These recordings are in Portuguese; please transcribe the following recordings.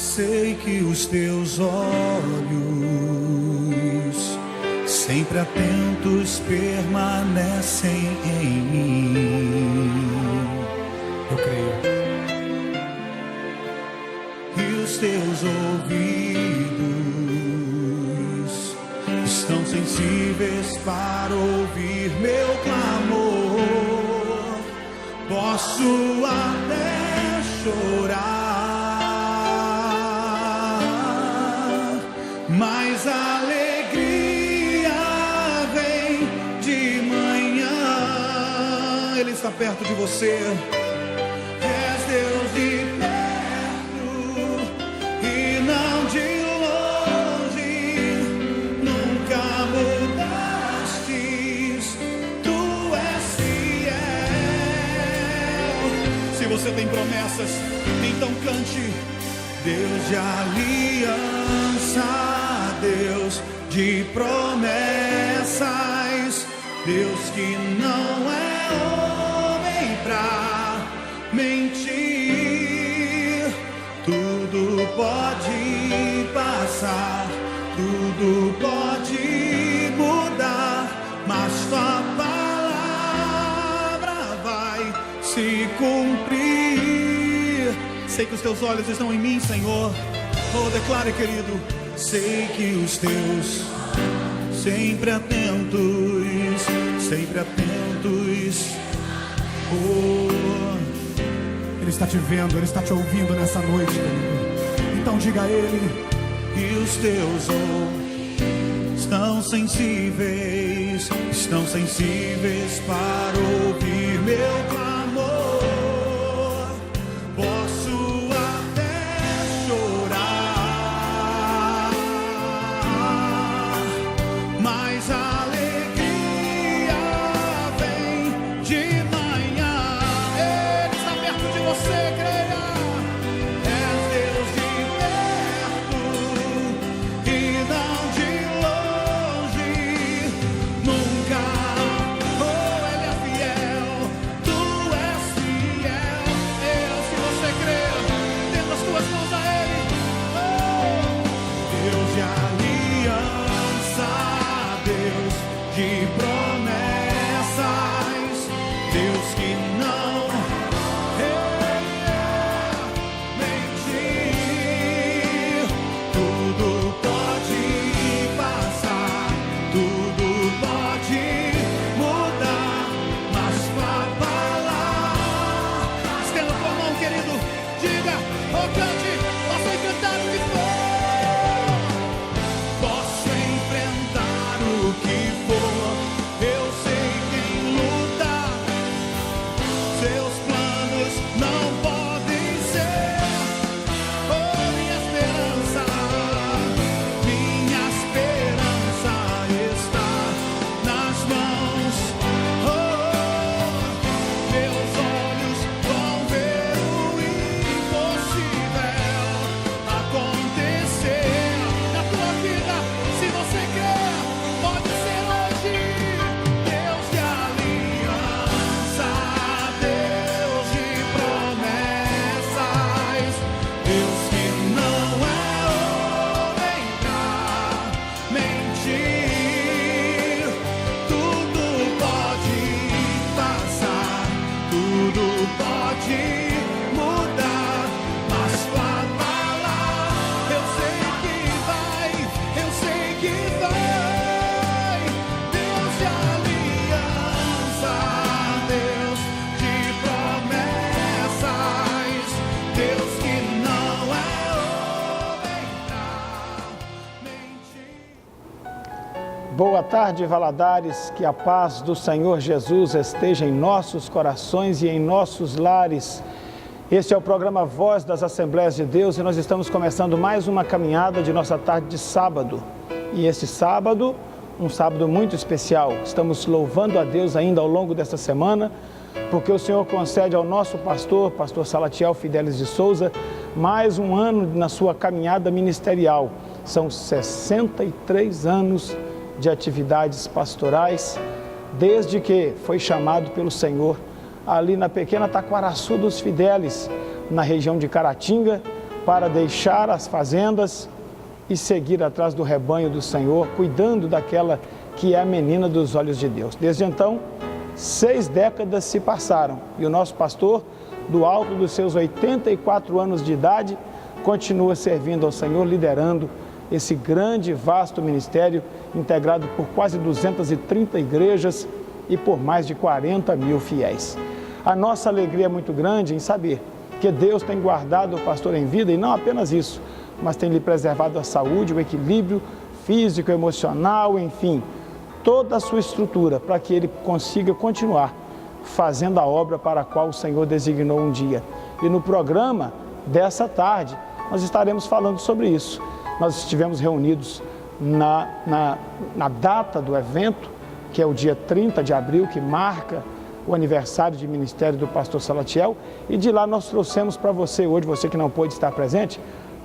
Sei que os teus olhos, sempre atentos, permanecem em mim. Eu creio. E os teus ouvidos estão sensíveis para ouvir meu clamor. Posso até chorar, mas a alegria vem de manhã. Ele está perto de você. És Deus de perto e não de longe. Nunca mudastes, tu és fiel. Se você tem promessas, então cante. Deus de aliança, Deus de promessas, Deus que não é homem pra mentir. Tudo pode passar, tudo pode mudar, mas tua palavra vai se cumprir. Sei que os teus olhos estão em mim, Senhor. Oh, declare, querido. Sei que os teus sempre atentos, sempre atentos. Oh, Ele está te vendo, Ele está te ouvindo nessa noite, querido. Então diga a Ele. E os teus olhos estão sensíveis para ouvir meu clamor. Boa tarde, Valadares, que a paz do Senhor Jesus esteja em nossos corações e em nossos lares. Este é o programa Voz das Assembleias de Deus e nós estamos começando mais uma caminhada de nossa tarde de sábado. E este sábado, um sábado muito especial. Estamos louvando a Deus ainda ao longo desta semana, porque o Senhor concede ao nosso pastor Salatiel Fidelis de Souza, mais um ano na sua caminhada ministerial. São 63 anos de atividades pastorais, desde que foi chamado pelo Senhor ali na pequena Taquaraçu dos Fidelis, na região de Caratinga, para deixar as fazendas e seguir atrás do rebanho do Senhor, cuidando daquela que é a menina dos olhos de Deus. Desde então, 6 décadas se passaram e o nosso pastor, do alto dos seus 84 anos de idade, continua servindo ao Senhor, liderando esse grande e vasto ministério, integrado por quase 230 igrejas e por mais de 40 mil fiéis. A nossa alegria é muito grande em saber que Deus tem guardado o pastor em vida, e não apenas isso, mas tem lhe preservado a saúde, o equilíbrio físico, emocional, enfim, toda a sua estrutura, para que ele consiga continuar fazendo a obra para a qual o Senhor designou um dia. E no programa dessa tarde, nós estaremos falando sobre isso. Nós estivemos reunidos na data do evento, que é o dia 30 de abril, que marca o aniversário de ministério do pastor Salatiel, e de lá nós trouxemos para você hoje, você que não pôde estar presente,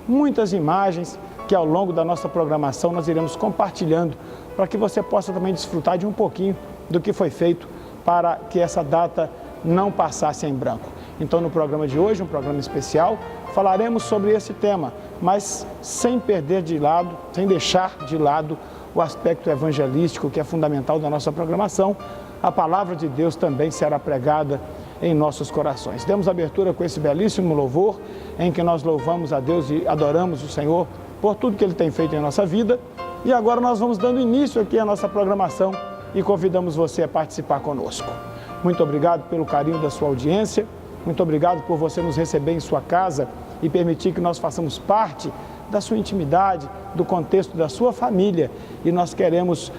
muitas imagens que ao longo da nossa programação nós iremos compartilhando, para que você possa também desfrutar de um pouquinho do que foi feito para que essa data não passasse em branco. Então, no programa de hoje, um programa especial, falaremos sobre esse tema, mas sem perder de lado, sem deixar de lado o aspecto evangelístico que é fundamental da nossa programação. A palavra de Deus também será pregada em nossos corações. Demos abertura com esse belíssimo louvor, em que nós louvamos a Deus e adoramos o Senhor por tudo que Ele tem feito em nossa vida. E agora nós vamos dando início aqui à nossa programação e convidamos você a participar conosco. Muito obrigado pelo carinho da sua audiência, muito obrigado por você nos receber em sua casa e permitir que nós façamos parte da sua intimidade, do contexto da sua família, e nós queremos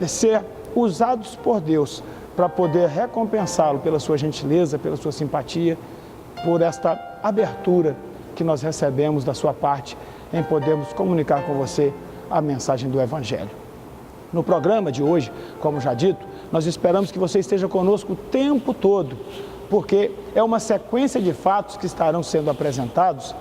ser usados por Deus para poder recompensá-lo pela sua gentileza, pela sua simpatia, por esta abertura que nós recebemos da sua parte em podermos comunicar com você a mensagem do Evangelho. No programa de hoje, como já dito, nós esperamos que você esteja conosco o tempo todo, porque é uma sequência de fatos que estarão sendo apresentados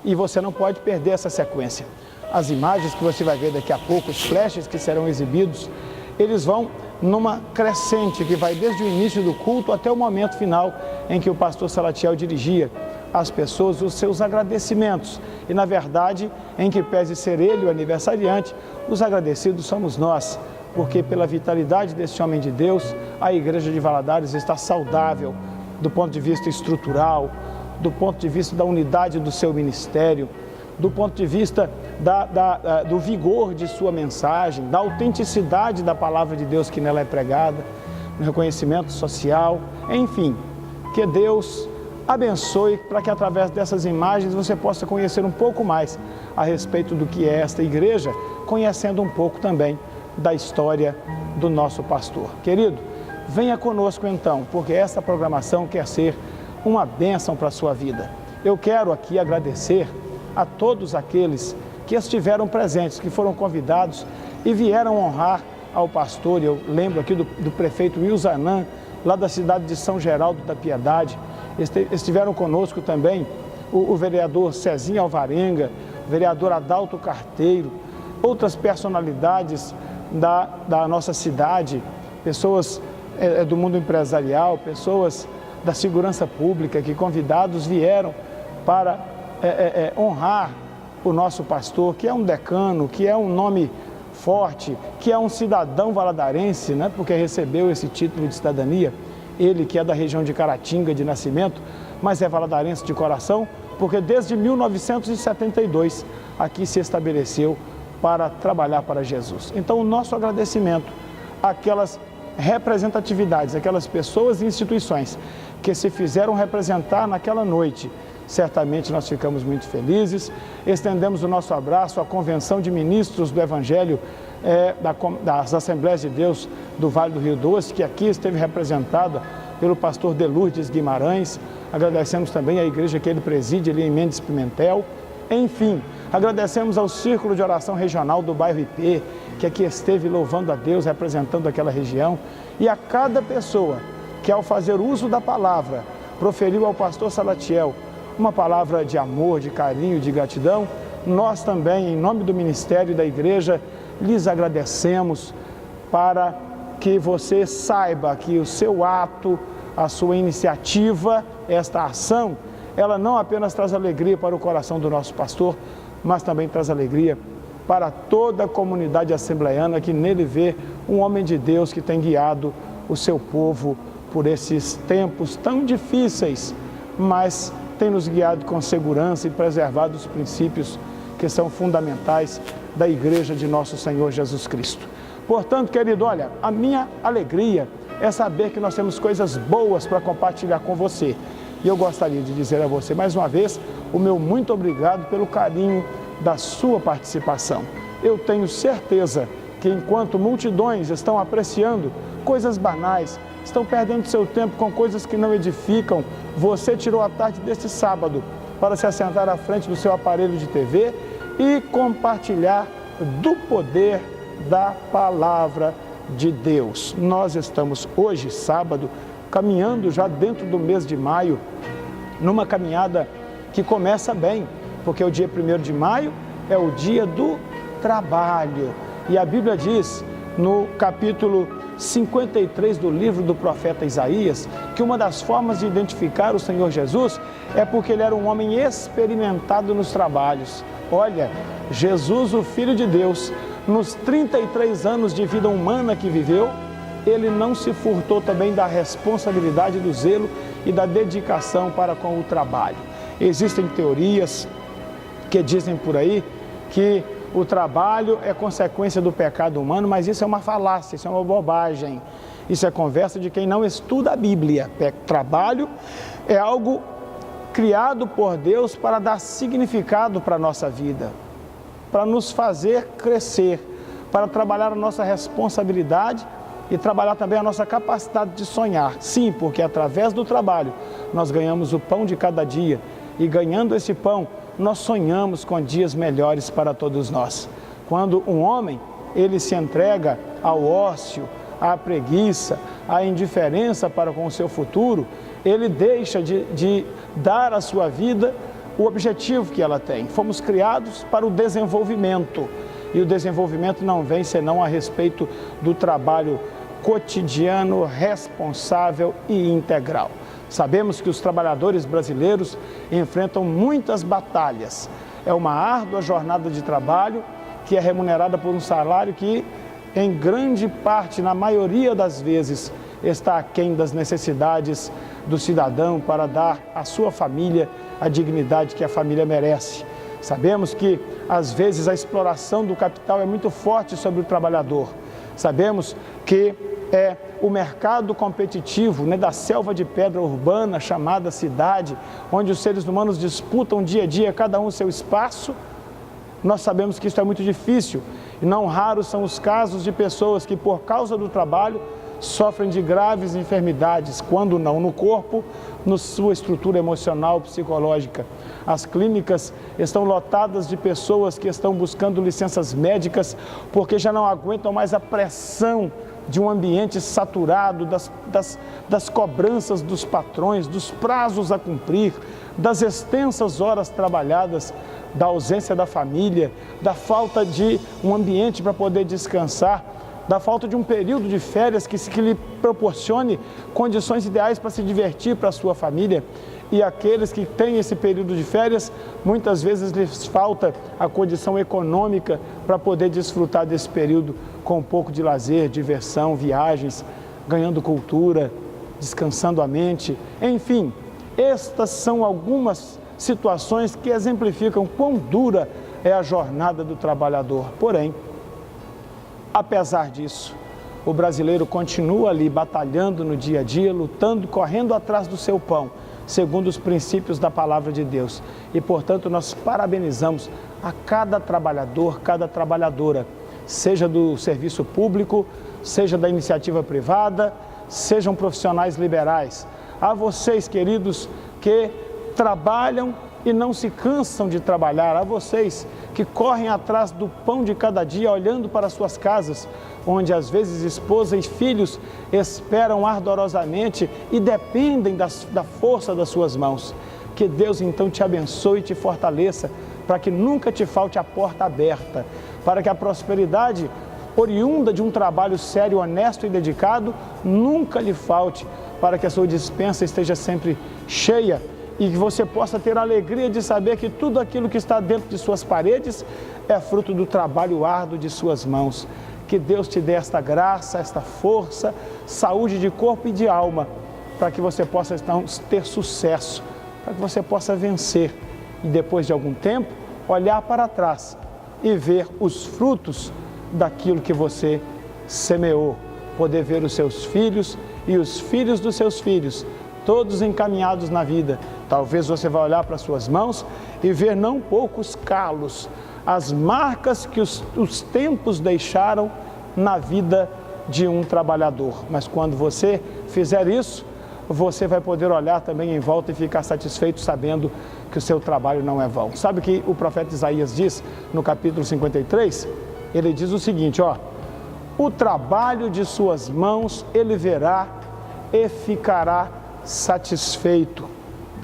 e você não pode perder essa sequência. As imagens que você vai ver daqui a pouco, os flashes que serão exibidos, eles vão numa crescente que vai desde o início do culto até o momento final em que o pastor Salatiel dirigia às pessoas os seus agradecimentos. E, na verdade, em que pese ser ele o aniversariante, os agradecidos somos nós, porque pela vitalidade desse homem de Deus, a Igreja de Valadares está saudável do ponto de vista estrutural, do ponto de vista da unidade do seu ministério, do ponto de vista do vigor de sua mensagem, da autenticidade da palavra de Deus que nela é pregada, no reconhecimento social, enfim, que Deus abençoe para que através dessas imagens você possa conhecer um pouco mais a respeito do que é esta igreja, conhecendo um pouco também da história do nosso pastor. Querido, venha conosco então, porque esta programação quer ser uma bênção para a sua vida. Eu quero aqui agradecer a todos aqueles que estiveram presentes, que foram convidados e vieram honrar ao pastor. Eu lembro aqui do prefeito Wilzanan, lá da cidade de São Geraldo da Piedade. Estiveram conosco também o vereador Cezinha Alvarenga, o vereador Adalto Carteiro, outras personalidades da nossa cidade, pessoas do mundo empresarial, pessoas da segurança pública, que convidados vieram para honrar o nosso pastor, que é um decano, que é um nome forte, que é um cidadão valadarense, né, porque recebeu esse título de cidadania. Ele que é da região de Caratinga de nascimento, mas é valadarense de coração, porque desde 1972 aqui se estabeleceu para trabalhar para Jesus. Então, o nosso agradecimento àquelas representatividades, aquelas pessoas e instituições que se fizeram representar naquela noite, certamente nós ficamos muito felizes. Estendemos o nosso abraço à Convenção de Ministros do Evangelho das Assembleias de Deus do Vale do Rio Doce, que aqui esteve representada pelo pastor Delurdes Guimarães. Agradecemos também à igreja que ele preside ali em Mendes Pimentel. Enfim, agradecemos ao Círculo de Oração Regional do bairro IP, que aqui esteve louvando a Deus, representando aquela região, e a cada pessoa que, ao fazer uso da palavra, proferiu ao pastor Salatiel uma palavra de amor, de carinho, de gratidão. Nós também, em nome do ministério e da igreja, lhes agradecemos, para que você saiba que o seu ato, a sua iniciativa, esta ação, ela não apenas traz alegria para o coração do nosso pastor, mas também traz alegria para toda a comunidade assembleiana que nele vê um homem de Deus que tem guiado o seu povo por esses tempos tão difíceis, mas tem nos guiado com segurança e preservado os princípios que são fundamentais da Igreja de nosso Senhor Jesus Cristo. Portanto, querido, olha, a minha alegria é saber que nós temos coisas boas para compartilhar com você. E eu gostaria de dizer a você, mais uma vez, o meu muito obrigado pelo carinho da sua participação. Eu tenho certeza que enquanto multidões estão apreciando coisas banais, estão perdendo seu tempo com coisas que não edificam, você tirou a tarde deste sábado para se assentar à frente do seu aparelho de TV e compartilhar do poder da palavra de Deus. Nós estamos hoje, sábado, caminhando já dentro do mês de maio, numa caminhada que começa bem, porque o dia 1º de maio é o dia do trabalho. E a Bíblia diz, no capítulo 53 do livro do profeta Isaías, que uma das formas de identificar o Senhor Jesus é porque ele era um homem experimentado nos trabalhos. Olha, Jesus, o Filho de Deus, nos 33 anos de vida humana que viveu, ele não se furtou também da responsabilidade, do zelo e da dedicação para com o trabalho. Existem teorias que dizem por aí que o trabalho é consequência do pecado humano, mas isso é uma falácia, isso é uma bobagem. Isso é conversa de quem não estuda a Bíblia. Trabalho é algo criado por Deus para dar significado para a nossa vida, para nos fazer crescer, para trabalhar a nossa responsabilidade e trabalhar também a nossa capacidade de sonhar. Sim, porque através do trabalho nós ganhamos o pão de cada dia e ganhando esse pão, nós sonhamos com dias melhores para todos nós. Quando um homem, ele se entrega ao ócio, à preguiça, à indiferença para com o seu futuro, ele deixa de dar à sua vida o objetivo que ela tem. Fomos criados para o desenvolvimento, e o desenvolvimento não vem senão a respeito do trabalho cotidiano, responsável e integral. Sabemos que os trabalhadores brasileiros enfrentam muitas batalhas. É uma árdua jornada de trabalho que é remunerada por um salário que, em grande parte, na maioria das vezes, está aquém das necessidades do cidadão para dar à sua família a dignidade que a família merece. Sabemos que, às vezes, a exploração do capital é muito forte sobre o trabalhador. Sabemos que é o mercado competitivo, da selva de pedra urbana chamada cidade, onde os seres humanos disputam dia a dia, cada um o seu espaço. Nós sabemos que isso é muito difícil e não raros são os casos de pessoas que, por causa do trabalho, sofrem de graves enfermidades, quando não no corpo, na sua estrutura emocional, psicológica. As clínicas estão lotadas de pessoas que estão buscando licenças médicas porque já não aguentam mais a pressão de um ambiente saturado, das cobranças dos patrões, dos prazos a cumprir, das extensas horas trabalhadas, da ausência da família, da falta de um ambiente para poder descansar, da falta de um período de férias que lhe proporcione condições ideais para se divertir para a sua família. E aqueles que têm esse período de férias, muitas vezes lhes falta a condição econômica para poder desfrutar desse período com um pouco de lazer, diversão, viagens, ganhando cultura, descansando a mente. Enfim, estas são algumas situações que exemplificam quão dura é a jornada do trabalhador. Porém, apesar disso, o brasileiro continua ali batalhando no dia a dia, lutando, correndo atrás do seu pão, segundo os princípios da palavra de Deus. E, portanto, nós parabenizamos a cada trabalhador, cada trabalhadora, seja do serviço público, seja da iniciativa privada, sejam profissionais liberais. A vocês, queridos, que trabalham e não se cansam de trabalhar, a vocês que correm atrás do pão de cada dia, olhando para suas casas, onde às vezes esposa e filhos esperam ardorosamente e dependem da força das suas mãos. Que Deus então te abençoe e te fortaleça, para que nunca te falte a porta aberta, para que a prosperidade oriunda de um trabalho sério, honesto e dedicado nunca lhe falte, para que a sua despensa esteja sempre cheia e que você possa ter a alegria de saber que tudo aquilo que está dentro de suas paredes é fruto do trabalho árduo de suas mãos. Que Deus te dê esta graça, esta força, saúde de corpo e de alma, para que você possa então ter sucesso, para que você possa vencer e depois de algum tempo olhar para trás e ver os frutos daquilo que você semeou, poder ver os seus filhos e os filhos dos seus filhos, todos encaminhados na vida. Talvez você vá olhar para suas mãos e ver não poucos calos, as marcas que os tempos deixaram na vida de um trabalhador. Mas quando você fizer isso, você vai poder olhar também em volta e ficar satisfeito sabendo que o seu trabalho não é vão. Sabe o que o profeta Isaías diz no capítulo 53? Ele diz o seguinte, ó: o trabalho de suas mãos ele verá e ficará satisfeito.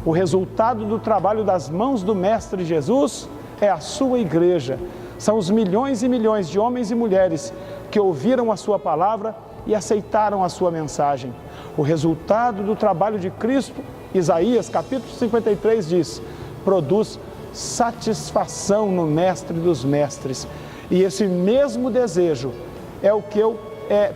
O resultado do trabalho das mãos do Mestre Jesus é a sua igreja. São os milhões e milhões de homens e mulheres que ouviram a sua palavra e aceitaram a sua mensagem. O resultado do trabalho de Cristo, Isaías capítulo 53 diz, produz satisfação no Mestre dos Mestres. E esse mesmo desejo é o que eu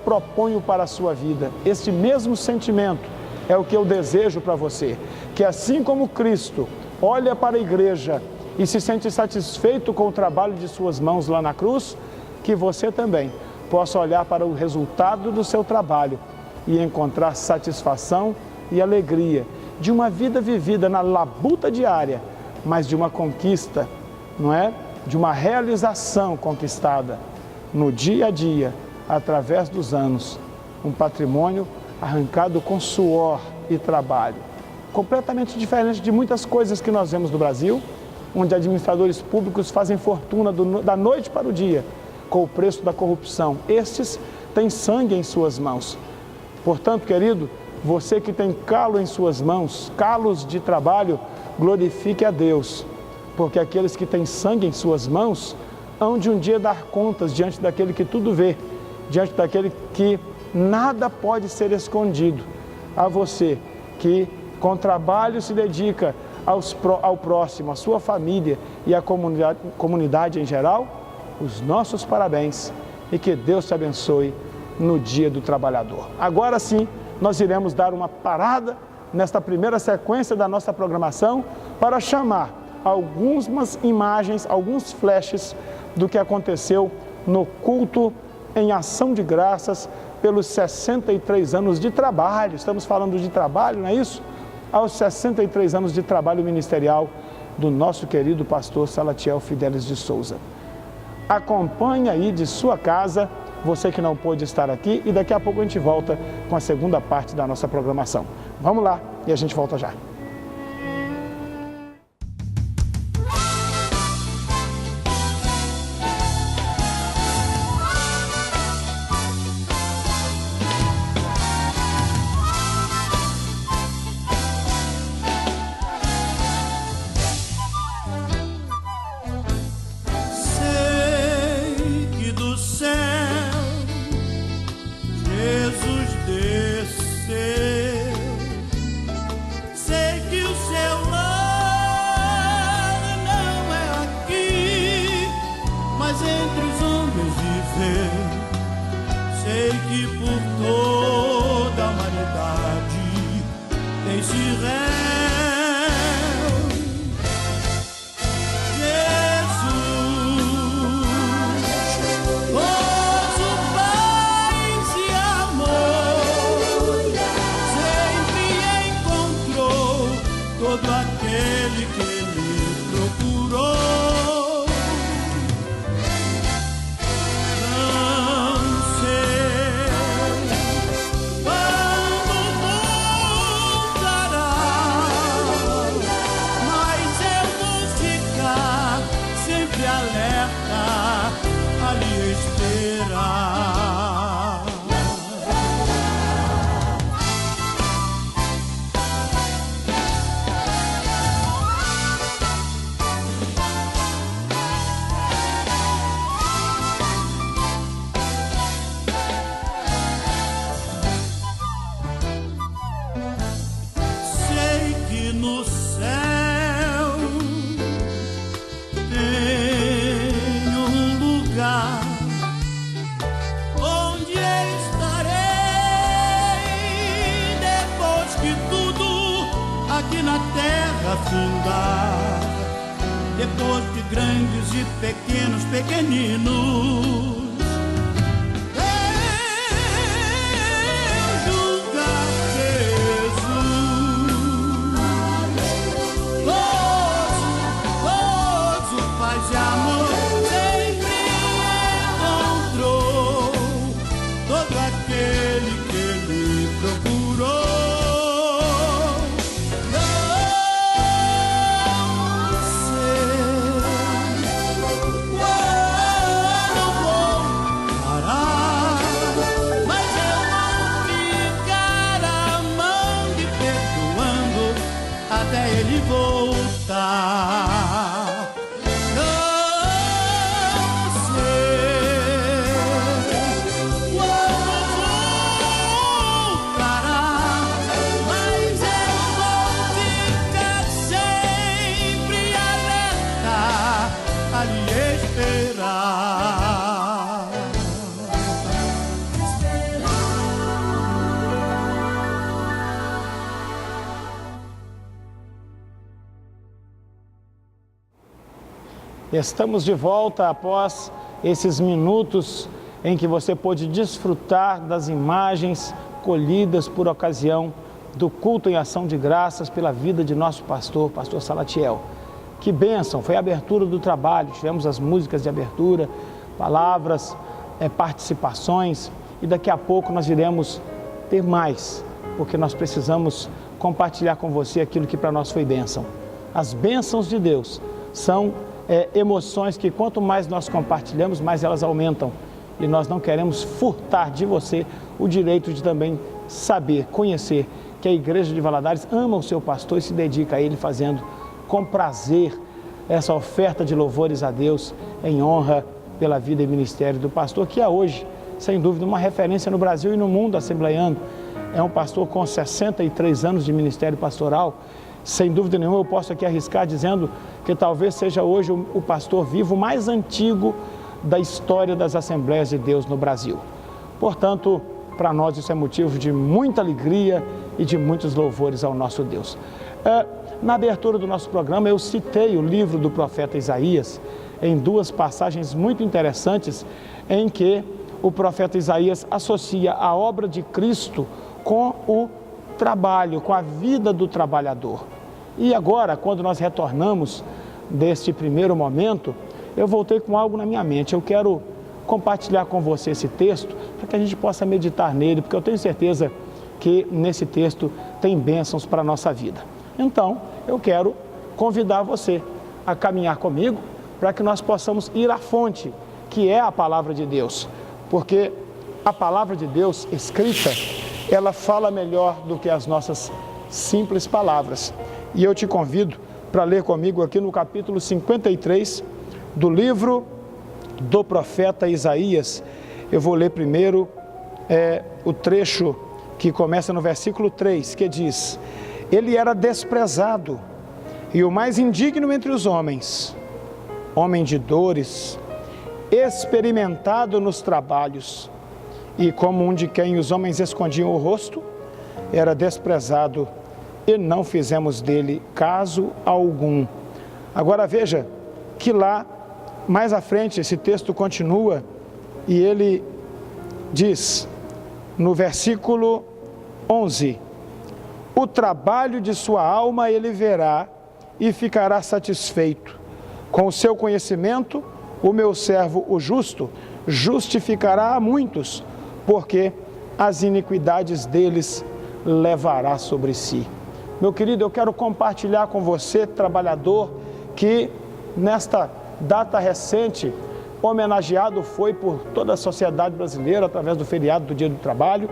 proponho para a sua vida. Este mesmo sentimento é o que eu desejo para você. Que assim como Cristo olha para a igreja e se sente satisfeito com o trabalho de suas mãos lá na cruz, que você também possa olhar para o resultado do seu trabalho e encontrar satisfação e alegria de uma vida vivida na labuta diária, mas de uma conquista, não é? De uma realização conquistada no dia a dia, através dos anos, um patrimônio arrancado com suor e trabalho, completamente diferente de muitas coisas que nós vemos no Brasil, onde administradores públicos fazem fortuna da noite para o dia, com o preço da corrupção. Estes têm sangue em suas mãos. Portanto, querido, você que tem calo em suas mãos, calos de trabalho, glorifique a Deus, porque aqueles que têm sangue em suas mãos hão de um dia dar contas diante daquele que tudo vê, diante daquele que nada pode ser escondido. A você que com trabalho se dedica ao próximo, à sua família e à comunidade em geral, os nossos parabéns e que Deus te abençoe no Dia do Trabalhador. Agora sim, nós iremos dar uma parada nesta primeira sequência da nossa programação para chamar algumas imagens, alguns flashes do que aconteceu no culto em ação de graças pelos 63 anos de trabalho. Estamos falando de trabalho, não é isso? Aos 63 anos de trabalho ministerial do nosso querido pastor Salatiel Fidelis de Souza. Acompanhe aí de sua casa, você que não pôde estar aqui, e daqui a pouco a gente volta com a segunda parte da nossa programação. Vamos lá e a gente volta já. Say depois de grandes e pequenos, pequeninos. Estamos de volta após esses minutos em que você pôde desfrutar das imagens colhidas por ocasião do culto em ação de graças pela vida de nosso pastor Salatiel. Que bênção, foi a abertura do trabalho, tivemos as músicas de abertura, palavras, participações, e daqui a pouco nós iremos ter mais, porque nós precisamos compartilhar com você aquilo que para nós foi bênção. As bênçãos de Deus são emoções que quanto mais nós compartilhamos, mais elas aumentam. E nós não queremos furtar de você o direito de também saber, conhecer que a Igreja de Valadares ama o seu pastor e se dedica a ele, fazendo com prazer essa oferta de louvores a Deus em honra pela vida e ministério do pastor, que é hoje, sem dúvida, uma referência no Brasil e no mundo assembleiano. É um pastor com 63 anos de ministério pastoral. Sem dúvida nenhuma, eu posso aqui arriscar dizendo que talvez seja hoje o pastor vivo mais antigo da história das Assembleias de Deus no Brasil. Portanto, para nós isso é motivo de muita alegria e de muitos louvores ao nosso Deus. Na abertura do nosso programa, eu citei o livro do profeta Isaías em duas passagens muito interessantes em que o profeta Isaías associa a obra de Cristo com o trabalho, com a vida do trabalhador. E agora, quando nós retornamos deste primeiro momento, eu voltei com algo na minha mente. Eu quero compartilhar com você esse texto para que a gente possa meditar nele, porque eu tenho certeza que nesse texto tem bênçãos para a nossa vida. Então, eu quero convidar você a caminhar comigo para que nós possamos ir à fonte, que é a palavra de Deus, porque a palavra de Deus escrita, ela fala melhor do que as nossas simples palavras. E eu te convido para ler comigo aqui no capítulo 53 do livro do profeta Isaías. Eu vou ler primeiro o trecho que começa no versículo 3, que diz: ele era desprezado e o mais indigno entre os homens, homem de dores, experimentado nos trabalhos, e como um de quem os homens escondiam o rosto, era desprezado e não fizemos dele caso algum. Agora veja que lá, mais à frente, esse texto continua e ele diz, no versículo 11, o trabalho de sua alma ele verá e ficará satisfeito. Com o seu conhecimento, o meu servo, o justo, justificará a muitos, porque as iniquidades deles levará sobre si. Meu querido, eu quero compartilhar com você, trabalhador, que nesta data recente, homenageado foi por toda a sociedade brasileira, através do feriado do Dia do Trabalho.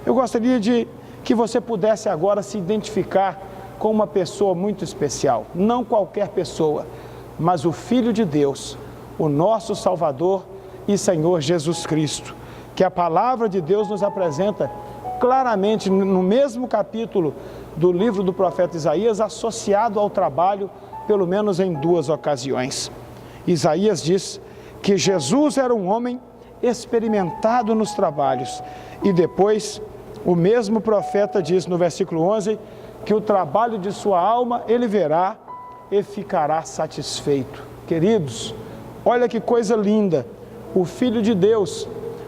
Eu gostaria de que você pudesse agora se identificar com uma pessoa muito especial. Não qualquer pessoa, mas o Filho de Deus, o nosso Salvador e Senhor Jesus Cristo, que a palavra de Deus nos apresenta claramente no mesmo capítulo do livro do profeta Isaías, associado ao trabalho, pelo menos em duas ocasiões. Isaías diz que Jesus era um homem experimentado nos trabalhos, e depois o mesmo profeta diz no versículo 11 que o trabalho de sua alma ele verá e ficará satisfeito. Queridos, olha que coisa linda, o Filho de Deus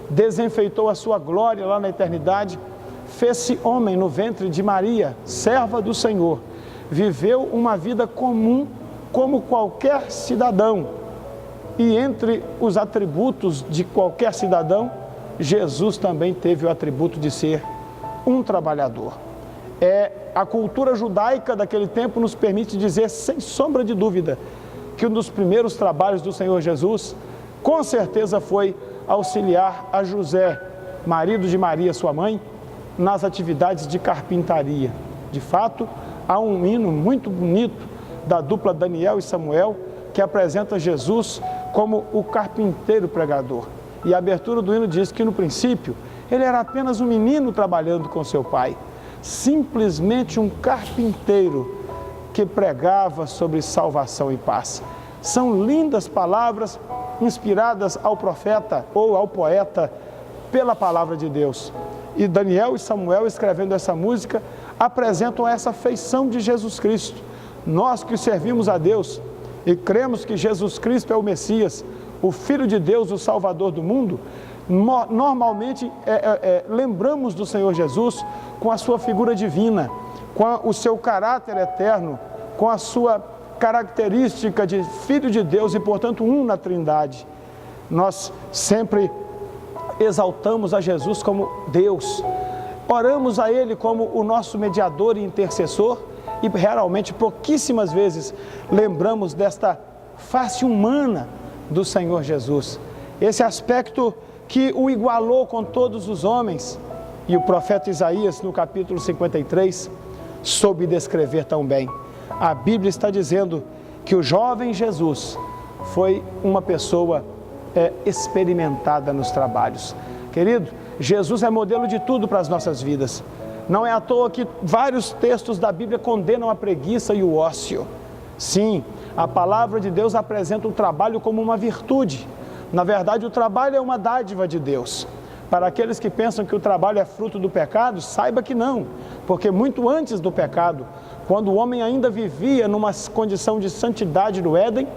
desenfeitou a sua glória lá na eternidade, fez-se homem no ventre de Maria, serva do Senhor, viveu uma vida comum como qualquer cidadão, e entre os atributos de qualquer cidadão, Jesus também teve o atributo de ser um trabalhador. A cultura judaica daquele tempo nos permite dizer, sem sombra de dúvida, que um dos primeiros trabalhos do Senhor Jesus, com certeza foi auxiliar a José, marido de Maria, sua mãe, nas atividades de carpintaria. De fato, há um hino muito bonito da dupla Daniel e Samuel, que apresenta Jesus como o carpinteiro pregador. E a abertura do hino diz que, no princípio, ele era apenas um menino trabalhando com seu pai, simplesmente um carpinteiro que pregava sobre salvação e paz. São lindas palavras inspiradas ao profeta ou ao poeta pela palavra de Deus. E Daniel e Samuel, escrevendo essa música, apresentam essa feição de Jesus Cristo. Nós que servimos a Deus e cremos que Jesus Cristo é o Messias, o Filho de Deus, o Salvador do mundo, normalmente lembramos do Senhor Jesus com a sua figura divina, com o seu caráter eterno, com a sua característica de Filho de Deus e, portanto, um na Trindade. Nós sempre exaltamos a Jesus como Deus, oramos a Ele como o nosso mediador e intercessor e, realmente, pouquíssimas vezes lembramos desta face humana do Senhor Jesus, esse aspecto que o igualou com todos os homens. E o profeta Isaías, no capítulo 53, soube descrever tão bem. A Bíblia está dizendo que o jovem Jesus foi uma pessoa experimentada nos trabalhos. Querido, Jesus é modelo de tudo para as nossas vidas. Não é à toa que vários textos da Bíblia condenam a preguiça e o ócio. Sim, a palavra de Deus apresenta o trabalho como uma virtude. Na verdade, o trabalho é uma dádiva de Deus. Para aqueles que pensam que o trabalho é fruto do pecado, saiba que não, porque muito antes do pecado, quando o homem ainda vivia numa condição de santidade no Éden,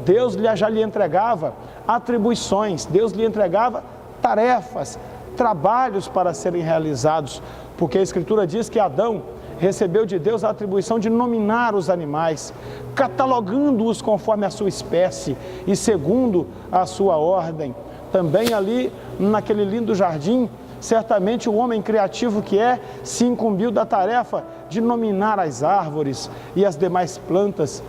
Deus já lhe entregava atribuições, Deus lhe entregava tarefas, trabalhos para serem realizados, porque a Escritura diz que Adão recebeu de Deus a atribuição de nominar os animais, catalogando-os conforme a sua espécie e segundo a sua ordem. Também ali, naquele lindo jardim, certamente o homem criativo que se incumbiu da tarefa de nominar as árvores e as demais plantas.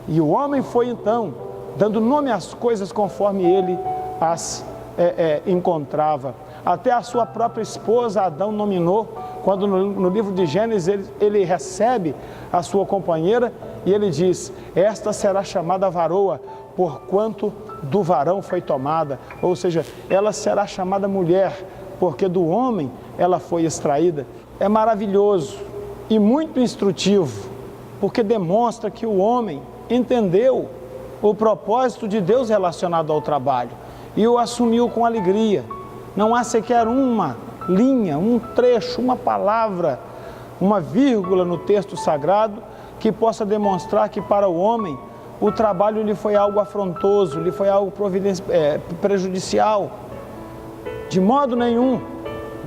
E o homem foi então, dando nome às coisas conforme ele as encontrava. Até a sua própria esposa, Adão, nominou, quando no livro de Gênesis ele recebe a sua companheira e ele diz: esta será chamada varoa, porquanto do varão foi tomada. Ou seja, ela será chamada mulher, porque do homem ela foi extraída. É maravilhoso e muito instrutivo, porque demonstra que o homem entendeu o propósito de Deus relacionado ao trabalho e o assumiu com alegria. Não há sequer uma linha, um trecho, uma palavra, uma vírgula no texto sagrado que possa demonstrar que para o homem o trabalho lhe foi algo afrontoso, lhe foi algo prejudicial. De modo nenhum.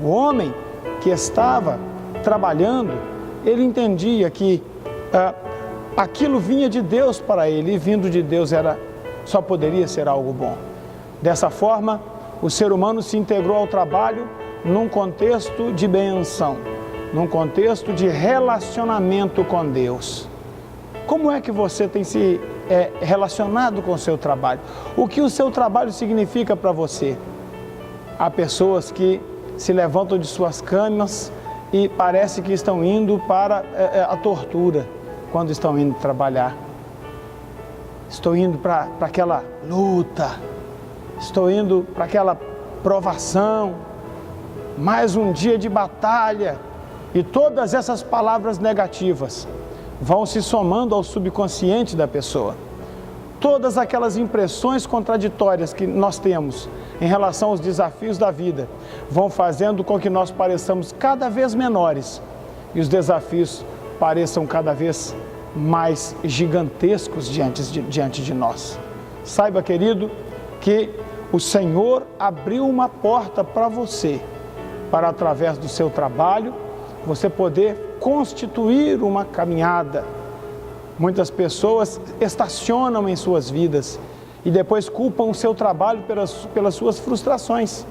O homem que estava trabalhando, ele entendia que aquilo vinha de Deus para ele, e vindo de Deus só poderia ser algo bom. Dessa forma, o ser humano se integrou ao trabalho num contexto de benção, num contexto de relacionamento com Deus. Como é que você tem se relacionado com o seu trabalho? O que o seu trabalho significa para você? Há pessoas que se levantam de suas camas e parece que estão indo para a tortura quando estão indo trabalhar. Estou indo para aquela luta, estou indo para aquela provação, mais um dia de batalha, e todas essas palavras negativas vão se somando ao subconsciente da pessoa. Todas aquelas impressões contraditórias que nós temos em relação aos desafios da vida vão fazendo com que nós pareçamos cada vez menores e os desafios pareçam cada vez mais gigantescos diante de nós. Saiba, querido, que o Senhor abriu uma porta para você, para através do seu trabalho, você poder constituir uma caminhada. Muitas pessoas estacionam em suas vidas e depois culpam o seu trabalho pelas suas frustrações.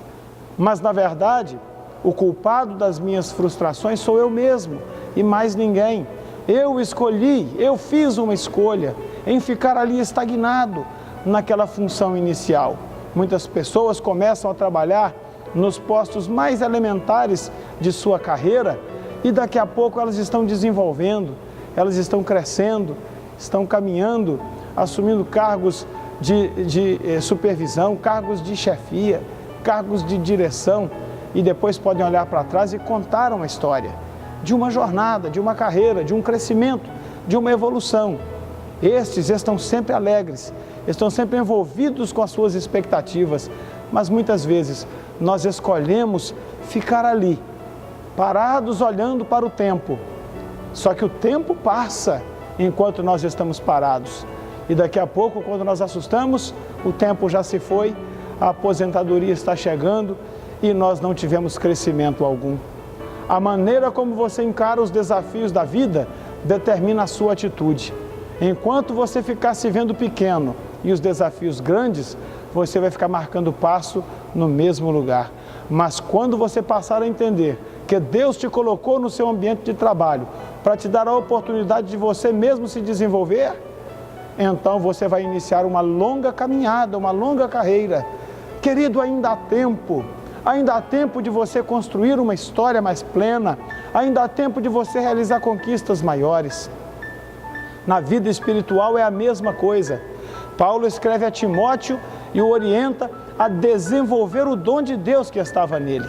Mas, na verdade, o culpado das minhas frustrações sou eu mesmo e mais ninguém. Eu escolhi, eu fiz uma escolha em ficar ali estagnado naquela função inicial. Muitas pessoas começam a trabalhar nos postos mais elementares de sua carreira e daqui a pouco elas estão desenvolvendo, elas estão crescendo, estão caminhando, assumindo cargos de supervisão, cargos de chefia, cargos de direção, e depois podem olhar para trás e contar uma história de uma jornada, de uma carreira, de um crescimento, de uma evolução. Estes estão sempre alegres, estão sempre envolvidos com as suas expectativas, mas muitas vezes nós escolhemos ficar ali, parados olhando para o tempo. Só que o tempo passa enquanto nós estamos parados. E daqui a pouco, quando nós assustamos, o tempo já se foi, a aposentadoria está chegando e nós não tivemos crescimento algum. A maneira como você encara os desafios da vida determina a sua atitude. Enquanto você ficar se vendo pequeno e os desafios grandes, você vai ficar marcando passo no mesmo lugar. Mas quando você passar a entender que Deus te colocou no seu ambiente de trabalho para te dar a oportunidade de você mesmo se desenvolver, então você vai iniciar uma longa caminhada, uma longa carreira. Querido, ainda há tempo de você construir uma história mais plena, ainda há tempo de você realizar conquistas maiores. Na vida espiritual é a mesma coisa. Paulo escreve a Timóteo e o orienta a desenvolver o dom de Deus que estava nele.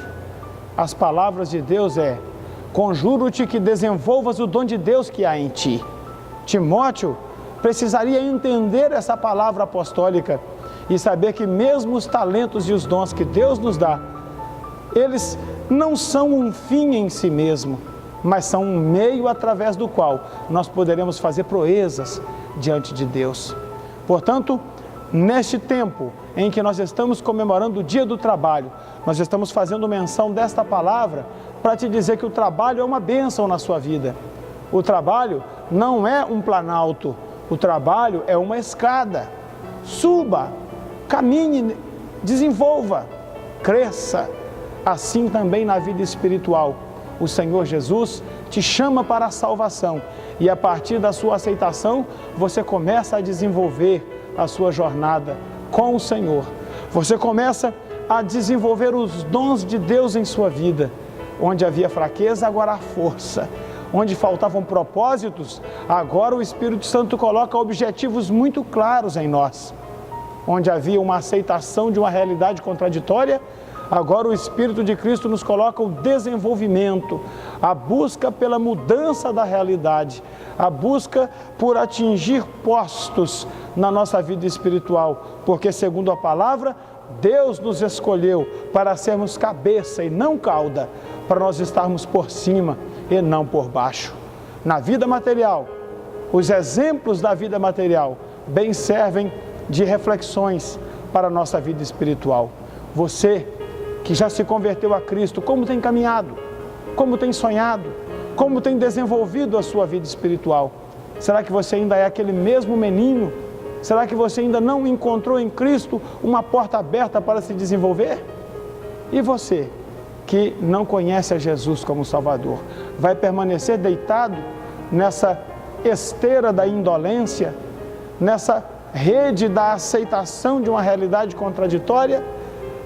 As palavras de Deus é: conjuro-te que desenvolvas o dom de Deus que há em ti. Timóteo precisaria entender essa palavra apostólica e saber que mesmo os talentos e os dons que Deus nos dá, eles não são um fim em si mesmo, mas são um meio através do qual nós poderemos fazer proezas diante de Deus. Portanto, neste tempo em que nós estamos comemorando o Dia do Trabalho, nós estamos fazendo menção desta palavra para te dizer que o trabalho é uma bênção na sua vida. O trabalho não é um planalto, o trabalho é uma escada. Suba, caminhe, desenvolva, cresça. Assim também na vida espiritual, o Senhor Jesus te chama para a salvação e a partir da sua aceitação, você começa a desenvolver a sua jornada com o Senhor. Você começa a desenvolver os dons de Deus em sua vida. Onde havia fraqueza, agora há força. Onde faltavam propósitos, agora o Espírito Santo coloca objetivos muito claros em nós. Onde havia uma aceitação de uma realidade contraditória, agora o Espírito de Cristo nos coloca o desenvolvimento, a busca pela mudança da realidade, a busca por atingir postos na nossa vida espiritual, porque segundo a palavra, Deus nos escolheu para sermos cabeça e não cauda, para nós estarmos por cima e não por baixo. Na vida material, os exemplos da vida material bem servem de reflexões para a nossa vida espiritual. Você que já se converteu a Cristo, como tem caminhado, como tem sonhado, como tem desenvolvido a sua vida espiritual? Será que você ainda é aquele mesmo menino? Será que você ainda não encontrou em Cristo uma porta aberta para se desenvolver? E você que não conhece a Jesus como Salvador, vai permanecer deitado nessa esteira da indolência, nessa rede da aceitação de uma realidade contraditória?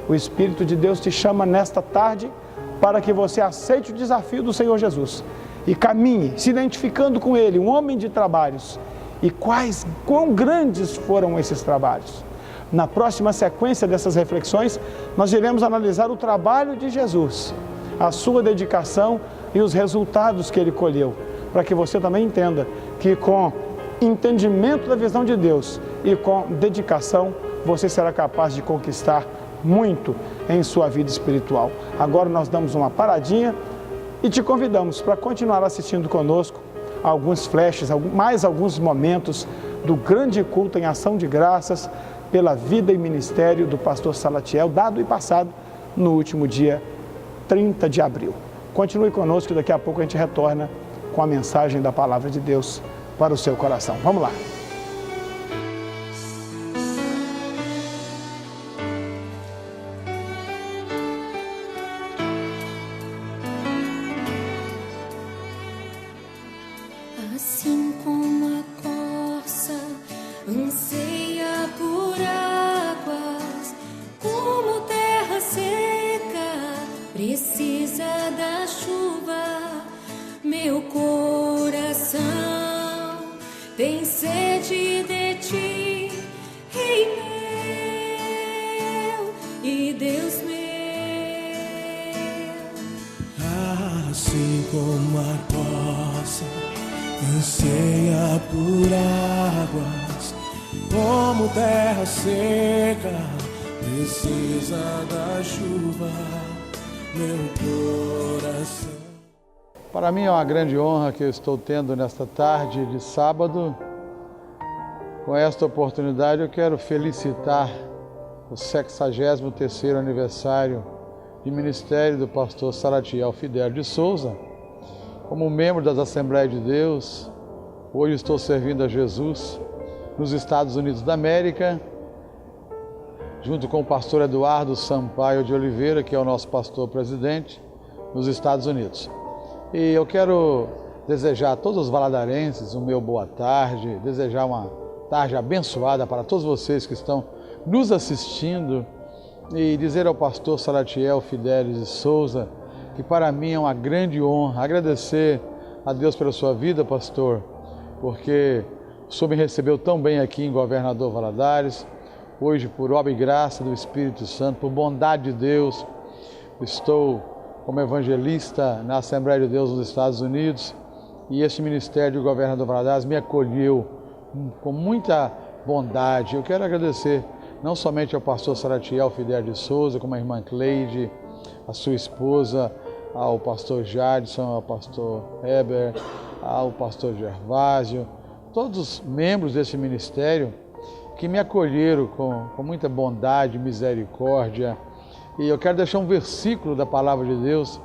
O Espírito de Deus te chama nesta tarde para que você aceite o desafio do Senhor Jesus e caminhe, se identificando com Ele, um homem de trabalhos. E quão grandes foram esses trabalhos? Na próxima sequência dessas reflexões, nós iremos analisar o trabalho de Jesus, a sua dedicação e os resultados que Ele colheu, para que você também entenda que com entendimento da visão de Deus e com dedicação, você será capaz de conquistar muito em sua vida espiritual. Agora nós damos uma paradinha e te convidamos para continuar assistindo conosco alguns flashes, mais alguns momentos do grande culto em ação de graças pela vida e ministério do pastor Salatiel, dado e passado no último dia 30 de abril. Continue conosco, daqui a pouco a gente retorna com a mensagem da palavra de Deus para o seu coração. Vamos lá. Assim como a corça anseia por águas, como terra seca precisa da chuva, meu coração tem sede de ti, Rei meu e Deus meu. Assim como a corça anseia por águas, como terra seca precisa da chuva, meu coração. Para mim é uma grande honra que eu estou tendo nesta tarde de sábado. Com esta oportunidade eu quero felicitar o 63º aniversário de ministério do pastor Salatiel Fidelio de Souza. Como membro das Assembleias de Deus, hoje estou servindo a Jesus nos Estados Unidos da América, junto com o pastor Eduardo Sampaio de Oliveira, que é o nosso pastor presidente nos Estados Unidos. E eu quero desejar a todos os valadarenses o meu boa tarde, desejar uma tarde abençoada para todos vocês que estão nos assistindo e dizer ao pastor Salatiel Fidelio de Souza que para mim é uma grande honra agradecer a Deus pela sua vida, pastor, porque o senhor me recebeu tão bem aqui em Governador Valadares. Hoje, por obra e graça do Espírito Santo, por bondade de Deus, estou como evangelista na Assembleia de Deus nos Estados Unidos e este ministério de Governador Valadares me acolheu com muita bondade. Eu quero agradecer não somente ao pastor Salatiel Fidelio de Souza, como a irmã Cleide, a sua esposa, ao pastor Jadson, ao pastor Heber, ao pastor Gervásio, todos os membros desse ministério que me acolheram com muita bondade e misericórdia. E eu quero deixar um versículo da palavra de Deus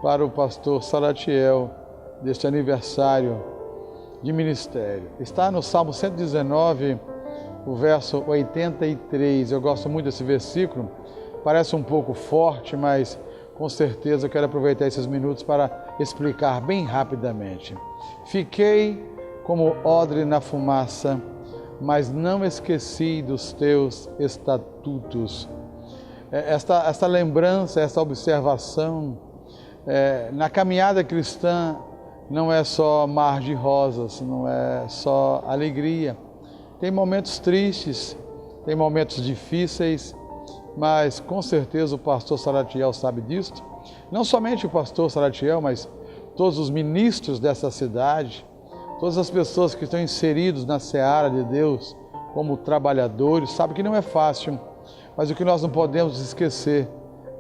para o pastor Salatiel, deste aniversário de ministério. Está no Salmo 119, o verso 83. Eu gosto muito desse versículo, parece um pouco forte, mas com certeza eu quero aproveitar esses minutos para explicar bem rapidamente. Fiquei como odre na fumaça, mas não esqueci dos teus estatutos. Esta lembrança, esta observação, na caminhada cristã não é só mar de rosas, não é só alegria. Tem momentos tristes, tem momentos difíceis, mas com certeza o pastor Salatiel sabe disso. Não somente o pastor Salatiel, mas todos os ministros dessa cidade, todas as pessoas que estão inseridos na seara de Deus como trabalhadores, sabem que não é fácil, mas o que nós não podemos esquecer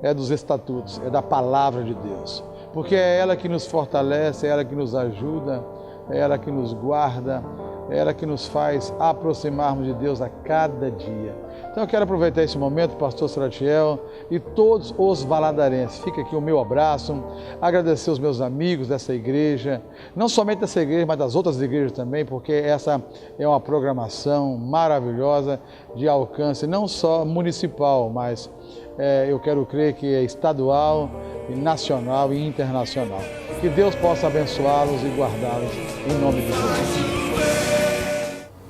é dos estatutos, é da palavra de Deus, porque é ela que nos fortalece, é ela que nos ajuda, é ela que nos guarda, é ela que nos faz aproximarmos de Deus a cada dia. Então eu quero aproveitar esse momento, pastor Salatiel e todos os valadarenses. Fica aqui o meu abraço, agradecer os meus amigos dessa igreja, não somente dessa igreja, mas das outras igrejas também, porque essa é uma programação maravilhosa de alcance, não só municipal, mas eu quero crer que é estadual, e nacional e internacional. Que Deus possa abençoá-los e guardá-los em nome de Jesus.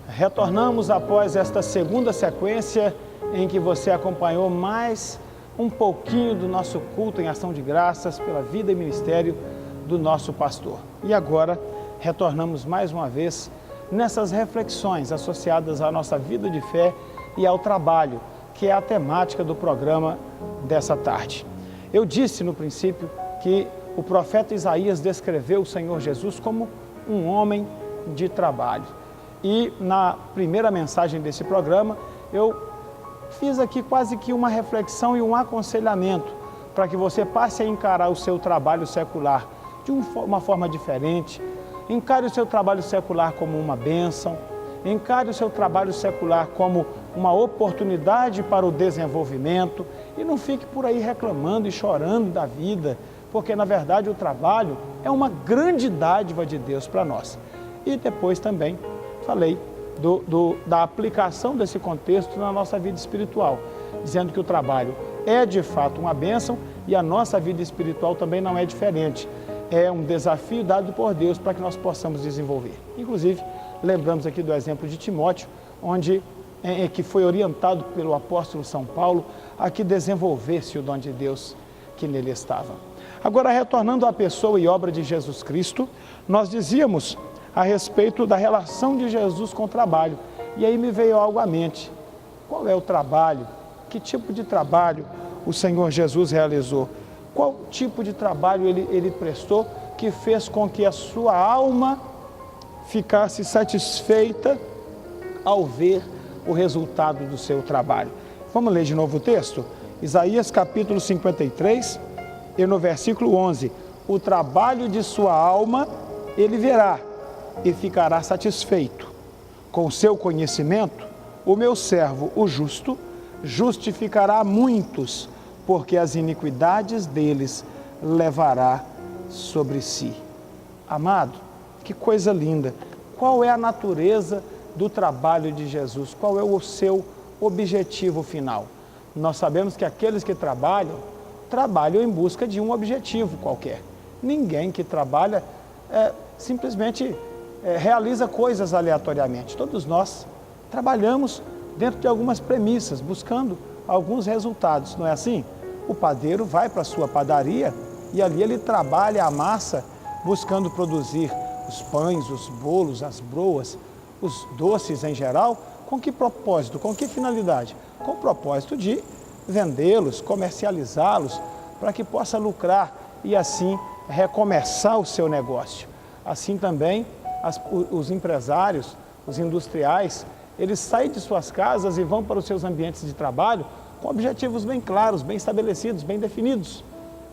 Retornamos após esta segunda sequência em que você acompanhou mais um pouquinho do nosso culto em ação de graças pela vida e ministério do nosso pastor. E agora retornamos mais uma vez nessas reflexões associadas à nossa vida de fé e ao trabalho, que é a temática do programa dessa tarde. Eu disse no princípio que o profeta Isaías descreveu o Senhor Jesus como um homem de trabalho. E na primeira mensagem desse programa, eu fiz aqui quase que uma reflexão e um aconselhamento para que você passe a encarar o seu trabalho secular de uma forma diferente, Encare o seu trabalho secular como uma bênção. Encare o seu trabalho secular como uma oportunidade para o desenvolvimento e não fique por aí reclamando e chorando da vida, porque na verdade o trabalho é uma grande dádiva de Deus para nós. E depois também falei da aplicação desse contexto na nossa vida espiritual, dizendo que o trabalho é de fato uma bênção e a nossa vida espiritual também não é diferente. É um desafio dado por Deus para que nós possamos desenvolver. Inclusive, lembramos aqui do exemplo de Timóteo, que foi orientado pelo apóstolo São Paulo a que desenvolvesse o dom de Deus que nele estava. Agora, retornando à pessoa e obra de Jesus Cristo, nós dizíamos a respeito da relação de Jesus com o trabalho. E aí me veio algo à mente. Qual é o trabalho? Que tipo de trabalho o Senhor Jesus realizou? Qual tipo de trabalho ele prestou que fez com que a sua alma ficasse satisfeita ao ver o resultado do seu trabalho? Vamos ler de novo o texto? Isaías capítulo 53 e no versículo 11. O trabalho de sua alma ele verá e ficará satisfeito. Com o seu conhecimento, o meu servo, o justo, justificará muitos, porque as iniquidades deles levará sobre si. Amado, que coisa linda! Qual é a natureza do trabalho de Jesus? Qual é o seu objetivo final? Nós sabemos que aqueles que trabalham em busca de um objetivo qualquer. Ninguém que trabalha simplesmente realiza coisas aleatoriamente. Todos nós trabalhamos dentro de algumas premissas, buscando alguns resultados, não é assim? O padeiro vai para a sua padaria e ali ele trabalha a massa buscando produzir os pães, os bolos, as broas, os doces em geral. Com que propósito? Com que finalidade? Com o propósito de vendê-los, comercializá-los, para que possa lucrar e assim recomeçar o seu negócio. Assim também os empresários, os industriais, eles saem de suas casas e vão para os seus ambientes de trabalho com objetivos bem claros, bem estabelecidos, bem definidos.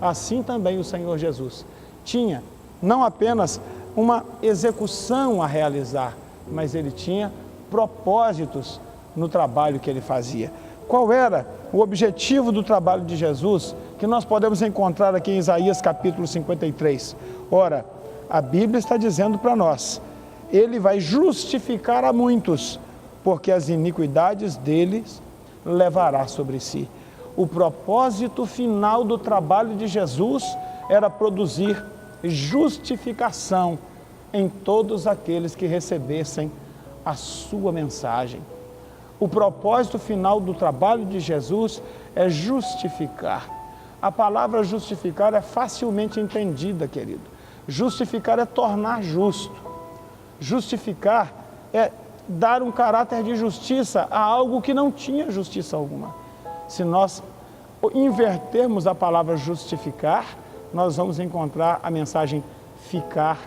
Assim também o Senhor Jesus tinha não apenas uma execução a realizar, mas ele tinha propósitos no trabalho que ele fazia. Qual era o objetivo do trabalho de Jesus que nós podemos encontrar aqui em Isaías capítulo 53? Ora, a Bíblia está dizendo para nós, ele vai justificar a muitos, porque as iniquidades deles levará sobre si. O propósito final do trabalho de Jesus era produzir justificação em todos aqueles que recebessem a sua mensagem. O propósito final do trabalho de Jesus é justificar. A palavra justificar é facilmente entendida, querido. Justificar é tornar justo. Justificar é dar um caráter de justiça a algo que não tinha justiça alguma. Se nós invertermos a palavra justificar, nós vamos encontrar a mensagem ficar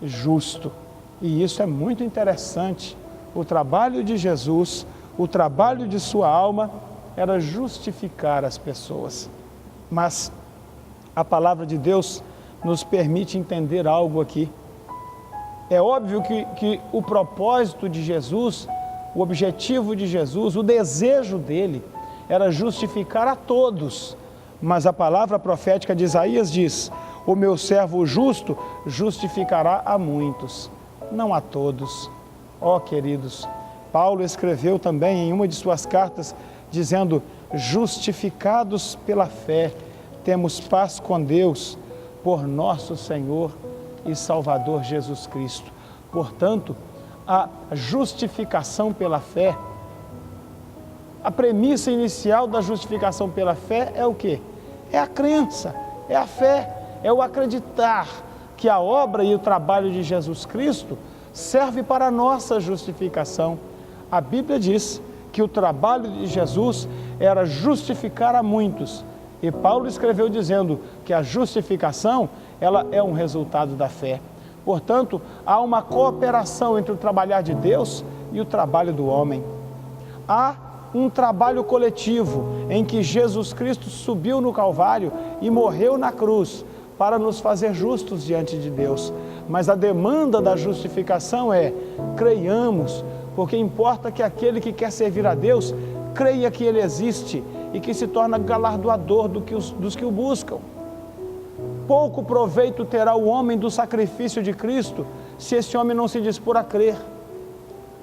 justo. E isso é muito interessante. O trabalho de Jesus, o trabalho de sua alma era justificar as pessoas. Mas a palavra de Deus nos permite entender algo aqui. É óbvio que o propósito de Jesus, o objetivo de Jesus, o desejo dele era justificar a todos. Mas a palavra profética de Isaías diz, o meu servo justo justificará a muitos, não a todos. Ó queridos, Paulo escreveu também em uma de suas cartas, dizendo, justificados pela fé, temos paz com Deus, por nosso Senhor e Salvador Jesus Cristo. Portanto, a justificação pela fé, a premissa inicial da justificação pela fé é o quê? É a crença, é a fé, é o acreditar que a obra e o trabalho de Jesus Cristo serve para a nossa justificação. A Bíblia diz que o trabalho de Jesus era justificar a muitos. E Paulo escreveu dizendo que a justificação, ela é um resultado da fé. Portanto, há uma cooperação entre o trabalhar de Deus e o trabalho do homem. Há um trabalho coletivo em que Jesus Cristo subiu no Calvário e morreu na cruz para nos fazer justos diante de Deus. Mas a demanda da justificação é: creiamos, porque importa que aquele que quer servir a Deus creia que Ele existe e que se torna galardoador dos que o buscam. Pouco proveito terá o homem do sacrifício de Cristo se esse homem não se dispor a crer,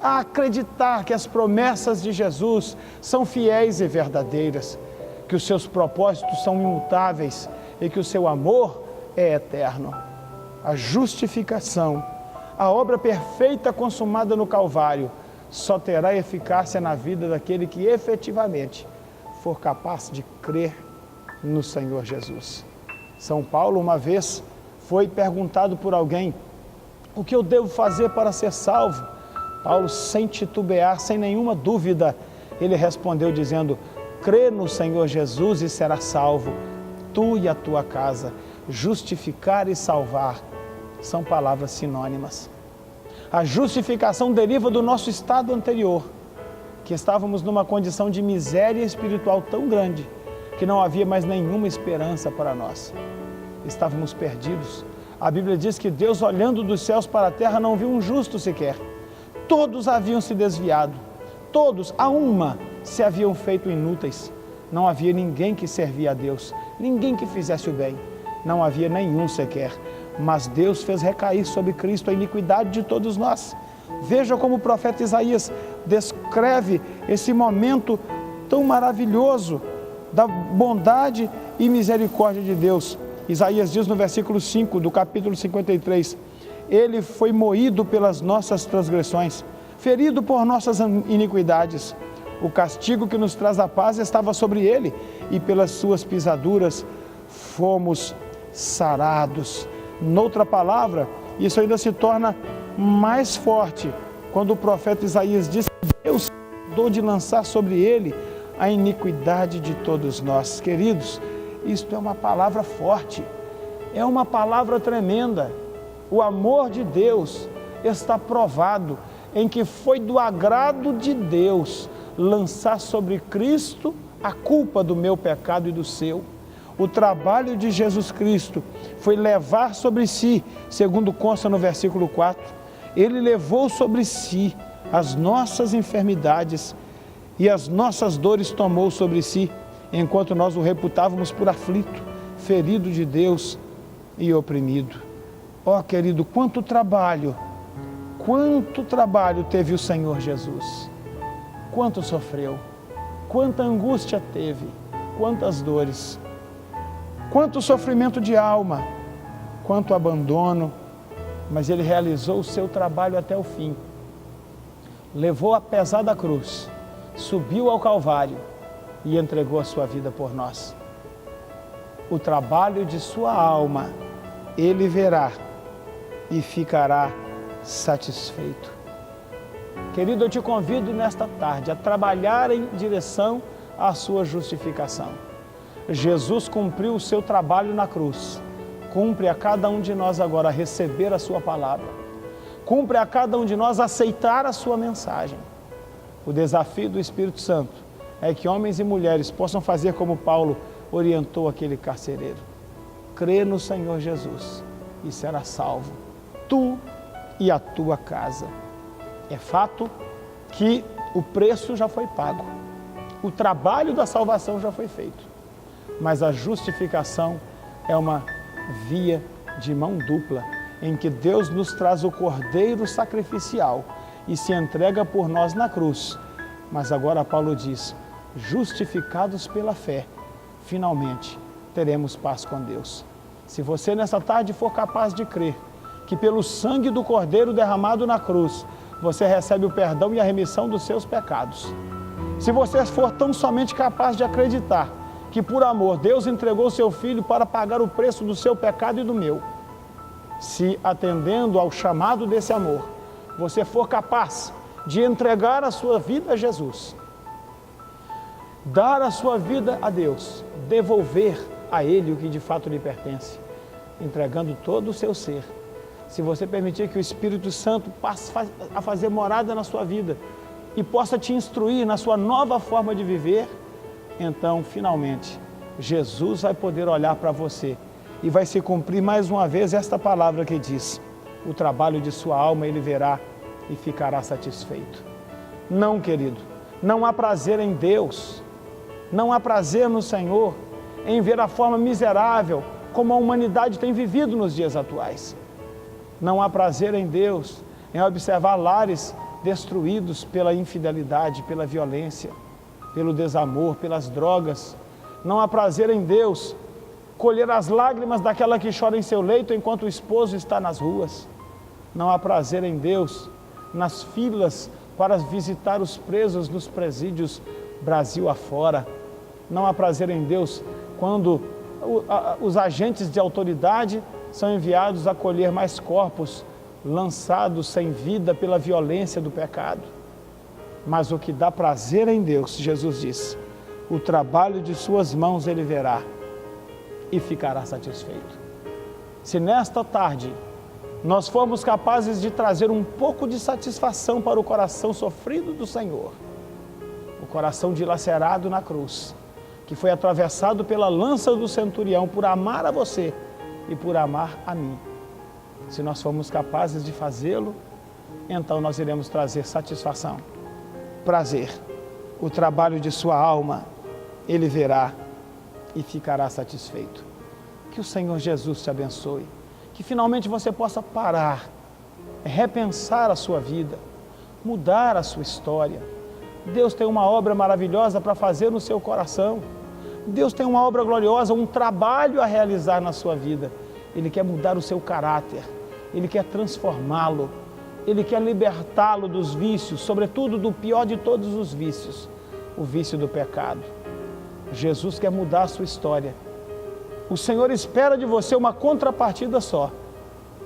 a acreditar que as promessas de Jesus são fiéis e verdadeiras, que os seus propósitos são imutáveis e que o seu amor é eterno. A justificação, a obra perfeita consumada no Calvário, só terá eficácia na vida daquele que efetivamente for capaz de crer no Senhor Jesus. São Paulo, uma vez, foi perguntado por alguém: o que eu devo fazer para ser salvo? Paulo, sem titubear, sem nenhuma dúvida, ele respondeu dizendo: crê no Senhor Jesus e será salvo, tu e a tua casa. Justificar e salvar são palavras sinônimas. A justificação deriva do nosso estado anterior, que estávamos numa condição de miséria espiritual tão grande que não havia mais nenhuma esperança para nós. Estávamos perdidos. A Bíblia diz que Deus, olhando dos céus para a terra, não viu um justo sequer. Todos haviam se desviado, todos, a uma, se haviam feito inúteis. Não havia ninguém que servia a Deus, ninguém que fizesse o bem, não havia nenhum sequer. Mas Deus fez recair sobre Cristo a iniquidade de todos nós. Veja como o profeta Isaías descreve esse momento tão maravilhoso da bondade e misericórdia de Deus. Isaías diz no versículo 5 do capítulo 53, Ele foi moído pelas nossas transgressões, ferido por nossas iniquidades. O castigo que nos traz a paz estava sobre Ele, e pelas suas pisaduras fomos sarados. Noutra palavra, isso ainda se torna mais forte quando o profeta Isaías diz que Deus cuidou de lançar sobre ele a iniquidade de todos nós. Queridos, isto é uma palavra forte, é uma palavra tremenda. O amor de Deus está provado em que foi do agrado de Deus lançar sobre Cristo a culpa do meu pecado e do seu. O trabalho de Jesus Cristo foi levar sobre si, segundo consta no versículo 4, Ele levou sobre si as nossas enfermidades e as nossas dores tomou sobre si, enquanto nós o reputávamos por aflito, ferido de Deus e oprimido. Ó querido, quanto trabalho teve o Senhor Jesus, quanto sofreu, quanta angústia teve, quantas dores, quanto sofrimento de alma, quanto abandono, mas Ele realizou o seu trabalho até o fim. Levou a pesada cruz, subiu ao Calvário e entregou a sua vida por nós. O trabalho de sua alma Ele verá e ficará satisfeito. Querido, eu te convido nesta tarde a trabalhar em direção à sua justificação. Jesus cumpriu o seu trabalho na cruz. Cumpre a cada um de nós agora receber a sua palavra. Cumpre a cada um de nós aceitar a sua mensagem. O desafio do Espírito Santo é que homens e mulheres possam fazer como Paulo orientou aquele carcereiro. Crê no Senhor Jesus e será salvo, tu e a tua casa. É fato que o preço já foi pago. O trabalho da salvação já foi feito. Mas a justificação é uma via de mão dupla, em que Deus nos traz o Cordeiro sacrificial e se entrega por nós na cruz. Mas agora Paulo diz, justificados pela fé, finalmente teremos paz com Deus. Se você nessa tarde for capaz de crer que pelo sangue do Cordeiro derramado na cruz, você recebe o perdão e a remissão dos seus pecados. Se você for tão somente capaz de acreditar que por amor Deus entregou seu Filho para pagar o preço do seu pecado e do meu, se atendendo ao chamado desse amor, você for capaz de entregar a sua vida a Jesus, dar a sua vida a Deus, devolver a Ele o que de fato lhe pertence, entregando todo o seu ser, se você permitir que o Espírito Santo passe a fazer morada na sua vida e possa te instruir na sua nova forma de viver, então, finalmente, Jesus vai poder olhar para você e vai se cumprir mais uma vez esta palavra que diz, o trabalho de sua alma ele verá e ficará satisfeito. Não, querido, não há prazer em Deus, não há prazer no Senhor em ver a forma miserável como a humanidade tem vivido nos dias atuais. Não há prazer em Deus em observar lares destruídos pela infidelidade, pela violência, pelo desamor, pelas drogas. Não há prazer em Deus colher as lágrimas daquela que chora em seu leito enquanto o esposo está nas ruas. Não há prazer em Deus nas filas para visitar os presos nos presídios Brasil afora. Não há prazer em Deus quando os agentes de autoridade são enviados a colher mais corpos lançados sem vida pela violência do pecado. Mas o que dá prazer em Deus, Jesus disse, o trabalho de suas mãos ele verá e ficará satisfeito. Se nesta tarde nós formos capazes de trazer um pouco de satisfação para o coração sofrido do Senhor, o coração dilacerado na cruz, que foi atravessado pela lança do centurião por amar a você e por amar a mim. Se nós formos capazes de fazê-lo, então nós iremos trazer satisfação, prazer. O trabalho de sua alma, ele verá e ficará satisfeito. Que o Senhor Jesus te abençoe, que finalmente você possa parar, repensar a sua vida, mudar a sua história. Deus tem uma obra maravilhosa para fazer no seu coração. Deus tem uma obra gloriosa, um trabalho a realizar na sua vida. Ele quer mudar o seu caráter, Ele quer transformá-lo, Ele quer libertá-lo dos vícios, sobretudo do pior de todos os vícios, o vício do pecado. Jesus quer mudar a sua história. O Senhor espera de você uma contrapartida só.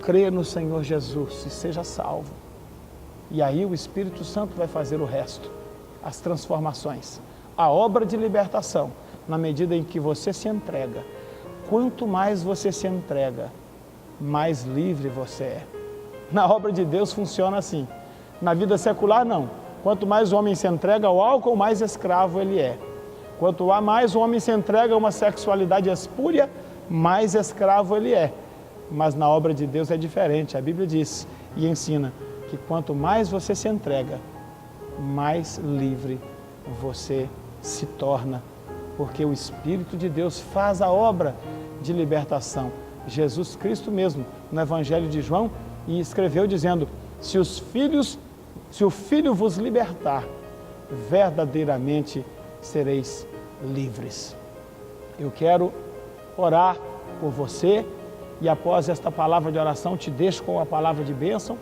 Crê no Senhor Jesus e seja salvo. E aí o Espírito Santo vai fazer o resto, as transformações, a obra de libertação, na medida em que você se entrega. Quanto mais você se entrega, mais livre você é. Na obra de Deus funciona assim. Na vida secular, não. Quanto mais o homem se entrega ao álcool, mais escravo ele é. Quanto mais o homem se entrega a uma sexualidade espúria, mais escravo ele é. Mas na obra de Deus é diferente. A Bíblia diz e ensina que quanto mais você se entrega, mais livre você se torna. Porque o Espírito de Deus faz a obra de libertação. Jesus Cristo mesmo, no Evangelho de João, e escreveu dizendo, se o Filho vos libertar, verdadeiramente sereis livres. Eu quero orar por você e após esta palavra de oração te deixo com a palavra de bênção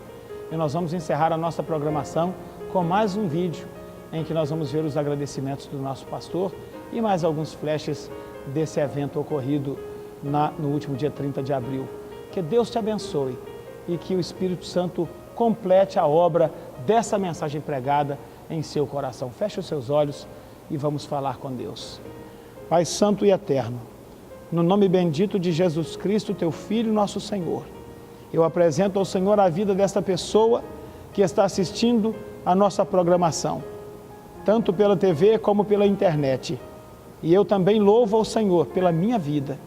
e nós vamos encerrar a nossa programação com mais um vídeo em que nós vamos ver os agradecimentos do nosso pastor e mais alguns flashes desse evento ocorrido no último dia 30 de abril. Que Deus te abençoe e que o Espírito Santo complete a obra dessa mensagem pregada em seu coração. Feche os seus olhos e vamos falar com Deus. Pai Santo e Eterno, no nome bendito de Jesus Cristo, teu Filho, nosso Senhor, eu apresento ao Senhor a vida desta pessoa que está assistindo a nossa programação, tanto pela TV como pela internet. E eu também louvo ao Senhor pela minha vida,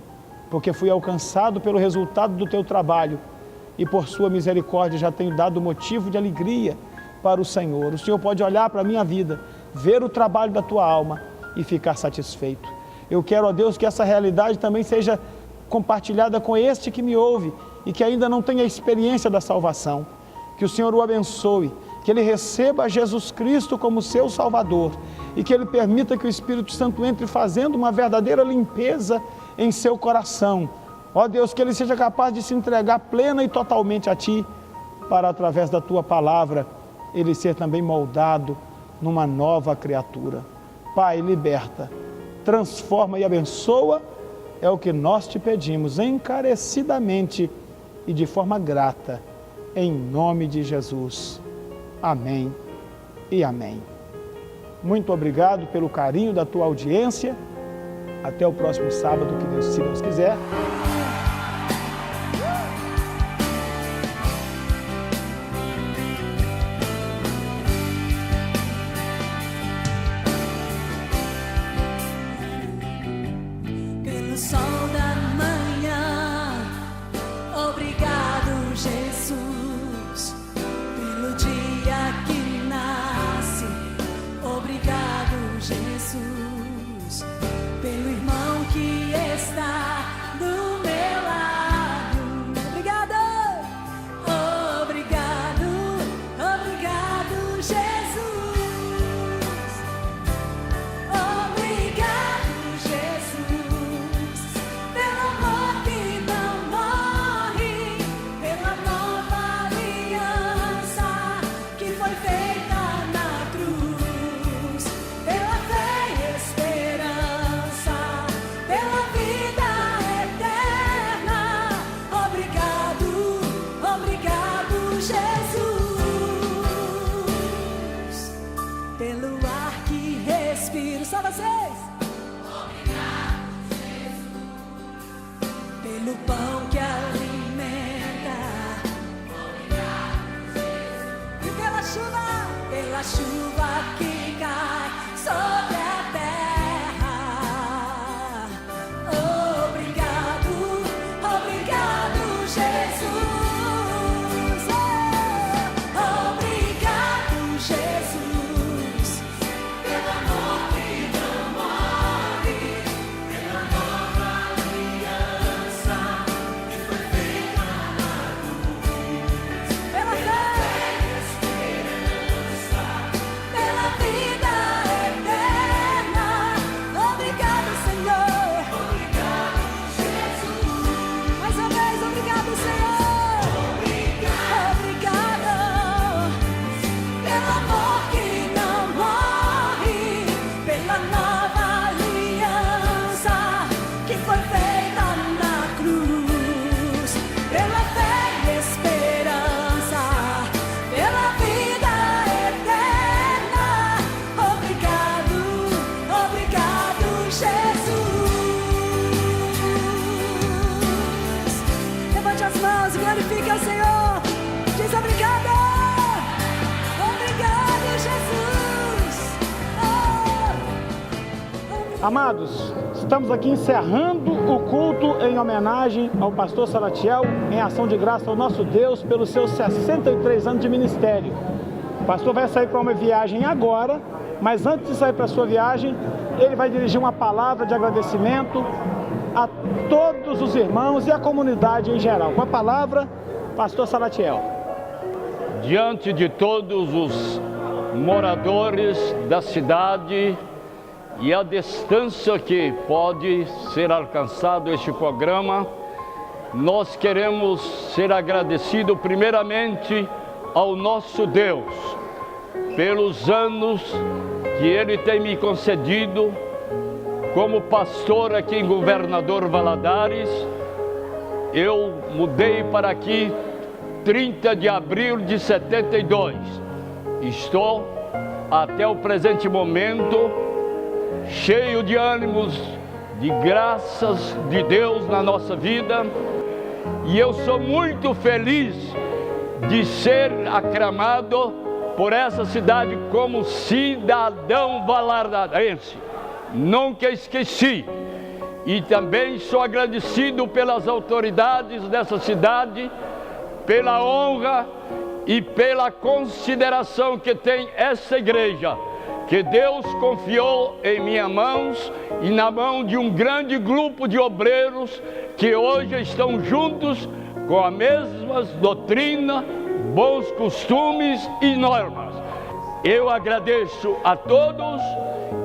porque fui alcançado pelo resultado do teu trabalho e por sua misericórdia já tenho dado motivo de alegria para o Senhor. O Senhor pode olhar para a minha vida, ver o trabalho da tua alma e ficar satisfeito. Eu quero, ó Deus, que essa realidade também seja compartilhada com este que me ouve e que ainda não tem a experiência da salvação. Que o Senhor o abençoe, que ele receba Jesus Cristo como seu Salvador e que ele permita que o Espírito Santo entre fazendo uma verdadeira limpeza em seu coração. Ó Deus, que ele seja capaz de se entregar plena e totalmente a Ti, para através da Tua palavra, ele ser também moldado numa nova criatura. Pai, liberta, transforma e abençoa, é o que nós te pedimos encarecidamente e de forma grata, em nome de Jesus. Amém e amém. Muito obrigado pelo carinho da tua audiência. Até o próximo sábado, se Deus quiser. Pelo sol da manhã, obrigado, Jesus. pelo pão que alimenta e pela chuva que cai sobre a terra. Obrigado, obrigado, Jesus. Obrigado, Jesus, pelo amor que não morre, pela nova aliança que foi feita na cruz, pela fé e esperança, pela vida eterna. Obrigado, Senhor. Obrigado, Jesus. Mais uma vez, obrigado, Senhor. Obrigado pelo amor que não morre, pela nova aliança que foi feita na cruz, pela fé e esperança, pela vida eterna. Obrigado, obrigado, Jesus. Levante as mãos e glorifique ao Senhor. Diz obrigado. Obrigado, Jesus. Amados, estamos aqui encerrando o culto em homenagem ao pastor Salatiel, em ação de graça ao nosso Deus pelos seus 63 anos de ministério. O pastor vai sair para uma viagem agora, mas antes de sair para a sua viagem, ele vai dirigir uma palavra de agradecimento a todos os irmãos e a comunidade em geral. Com a palavra, pastor Salatiel. Diante de todos os moradores da cidade e a distância que pode ser alcançado este programa, nós queremos ser agradecidos primeiramente ao nosso Deus pelos anos que Ele tem me concedido como pastor aqui em Governador Valadares. Eu mudei para aqui 30 de abril de 72. Estou até o presente momento cheio de ânimos, de graças de Deus na nossa vida, e eu sou muito feliz de ser aclamado por essa cidade como cidadão valadarense. Nunca esqueci, e também sou agradecido pelas autoridades dessa cidade, pela honra e pela consideração que tem essa igreja, que Deus confiou em minhas mãos e na mão de um grande grupo de obreiros que hoje estão juntos com as mesmas doutrinas, bons costumes e normas. Eu agradeço a todos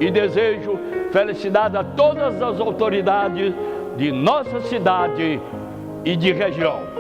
e desejo felicidade a todas as autoridades de nossa cidade e de região.